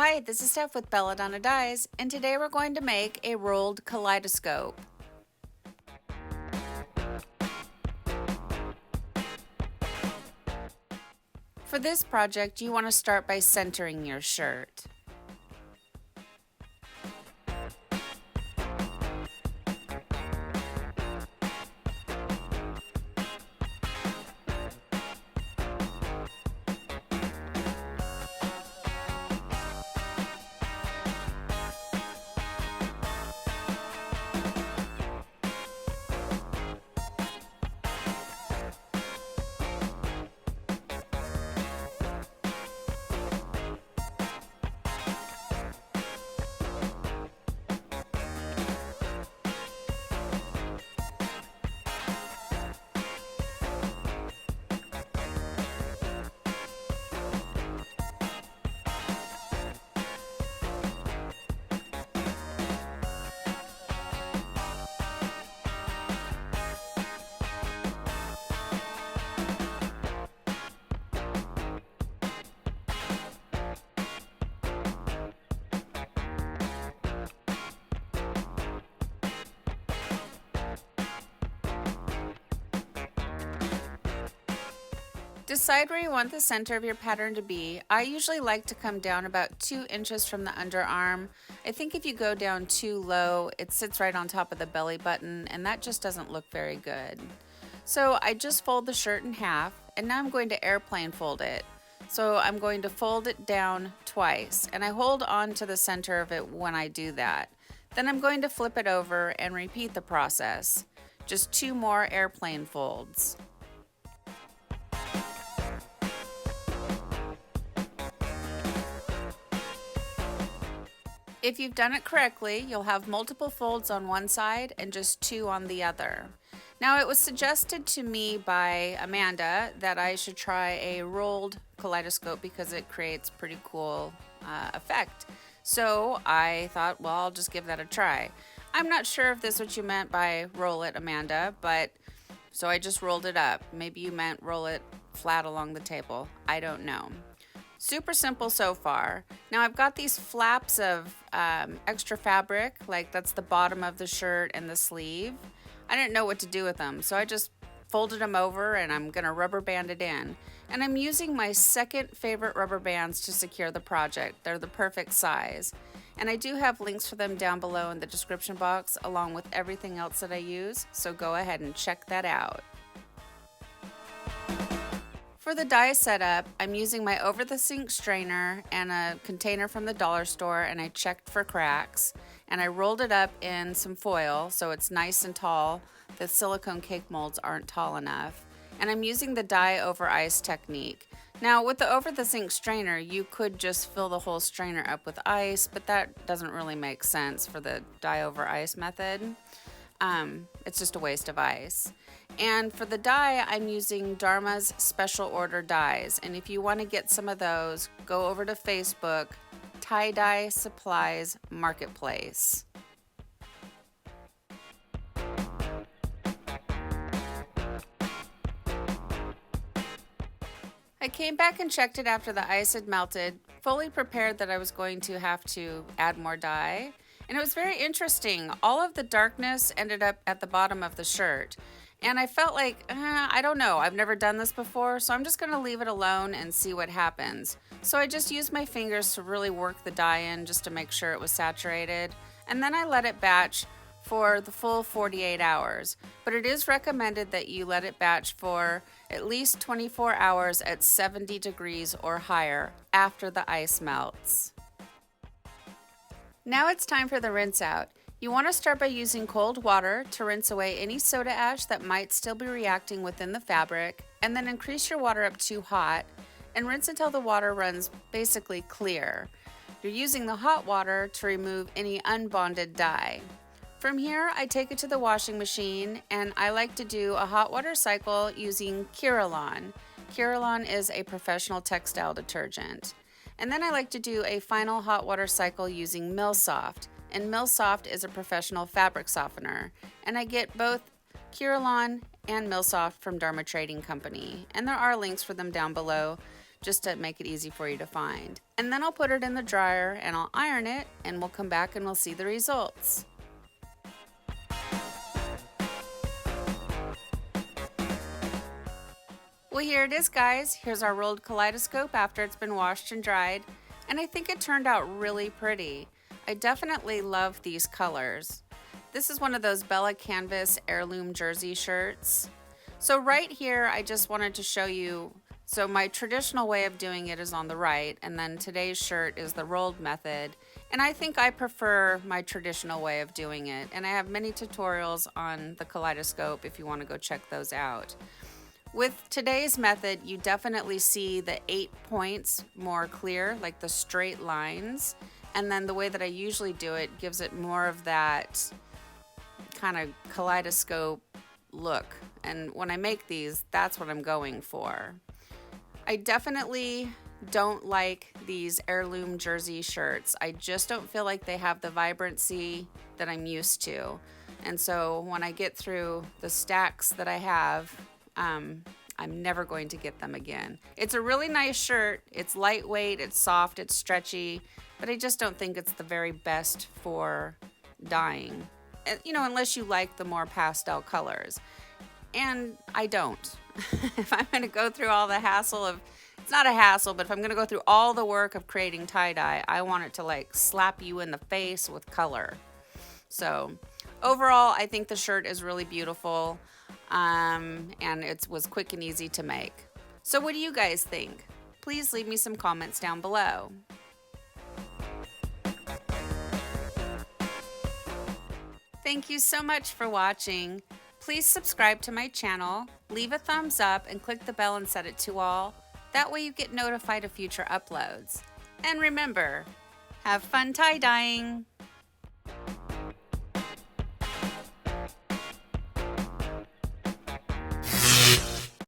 Hi, this is Steph with Belladonna Dyes, and today we're going to make a rolled kaleidoscope. For this project, you want to start by centering your shirt. Decide where you want the center of your pattern to be. I usually like to come down about 2 inches from the underarm. I think if you go down too low, it sits right on top of the belly button, and that just doesn't look very good. So I just fold the shirt in half, and now I'm going to airplane fold it. So I'm going to fold it down twice, and I hold on to the center of it when I do that. Then I'm going to flip it over and repeat the process. Just 2 more airplane folds. If you've done it correctly, you'll have multiple folds on one side and just 2 on the other. Now, it was suggested to me by Amanda that I should try a rolled kaleidoscope because it creates pretty cool effect. So I thought, well, I'll just give that a try. I'm not sure if this is what you meant by roll it, Amanda, but so I just rolled it up. Maybe you meant roll it flat along the table. I don't know. Super simple so far. Now I've got these flaps of extra fabric, like that's the bottom of the shirt and the sleeve. I didn't know what to do with them, so I just folded them over and I'm gonna rubber band it in. And I'm using my second favorite rubber bands to secure the project. They're the perfect size. And I do have links for them down below in the description box along with everything else that I use, so go ahead and check that out. For the dye setup, I'm using my over-the-sink strainer and a container from the dollar store, and I checked for cracks, and I rolled it up in some foil so it's nice and tall. The silicone cake molds aren't tall enough, and I'm using the dye over ice technique. Now with the over-the-sink strainer, you could just fill the whole strainer up with ice, but that doesn't really make sense for the dye over ice method. It's just a waste of ice. And for the dye, I'm using Dharma's special order dyes. And if you want to get some of those, go over to Facebook, Tie-Dye Supplies Marketplace. I came back and checked it after the ice had melted, fully prepared that I was going to have to add more dye. And it was very interesting. All of the darkness ended up at the bottom of the shirt. And I felt like, I don't know, I've never done this before, so I'm just gonna leave it alone and see what happens. So I just used my fingers to really work the dye in just to make sure it was saturated. And then I let it batch for the full 48 hours. But it is recommended that you let it batch for at least 24 hours at 70 degrees or higher after the ice melts. Now it's time for the rinse out. You want to start by using cold water to rinse away any soda ash that might still be reacting within the fabric, and then increase your water up to hot and rinse until the water runs basically clear. You're using the hot water to remove any unbonded dye. From here, I take it to the washing machine, and I like to do a hot water cycle using Kirillon. Kirillon is a professional textile detergent. And then I like to do a final hot water cycle using Millsoft. And Millsoft is a professional fabric softener. And I get both Kirillon and Millsoft from Dharma Trading Company. And there are links for them down below just to make it easy for you to find. And then I'll put it in the dryer and I'll iron it, and we'll come back and we'll see the results. Well, here it is, guys. Here's our rolled kaleidoscope after it's been washed and dried, and I think it turned out really pretty. I definitely love these colors. This is one of those Bella Canvas heirloom jersey shirts. So right here, I just wanted to show you, so my traditional way of doing it is on the right, and then today's shirt is the rolled method. And I think I prefer my traditional way of doing it. And I have many tutorials on the Kaleidoscope if you want to go check those out. With today's method, you definitely see the 8 points more clear, like the straight lines. And then the way that I usually do it gives it more of that kind of kaleidoscope look. And when I make these, that's what I'm going for. I definitely don't like these heirloom jersey shirts. I just don't feel like they have the vibrancy that I'm used to. And so when I get through the stacks that I have, I'm never going to get them again. It's a really nice shirt. It's lightweight, it's soft, it's stretchy, but I just don't think it's the very best for dyeing. You know, unless you like the more pastel colors. And I don't. If I'm going to go through all the hassle of, it's not a hassle, but if I'm going to go through all the work of creating tie-dye, I want it to like slap you in the face with color. So overall, I think the shirt is really beautiful. And it was quick and easy to make. So what do you guys think? Please leave me some comments down below. Thank you so much for watching. Please subscribe to my channel, leave a thumbs up, and click the bell and set it to all. That way you get notified of future uploads. And remember, have fun tie-dyeing!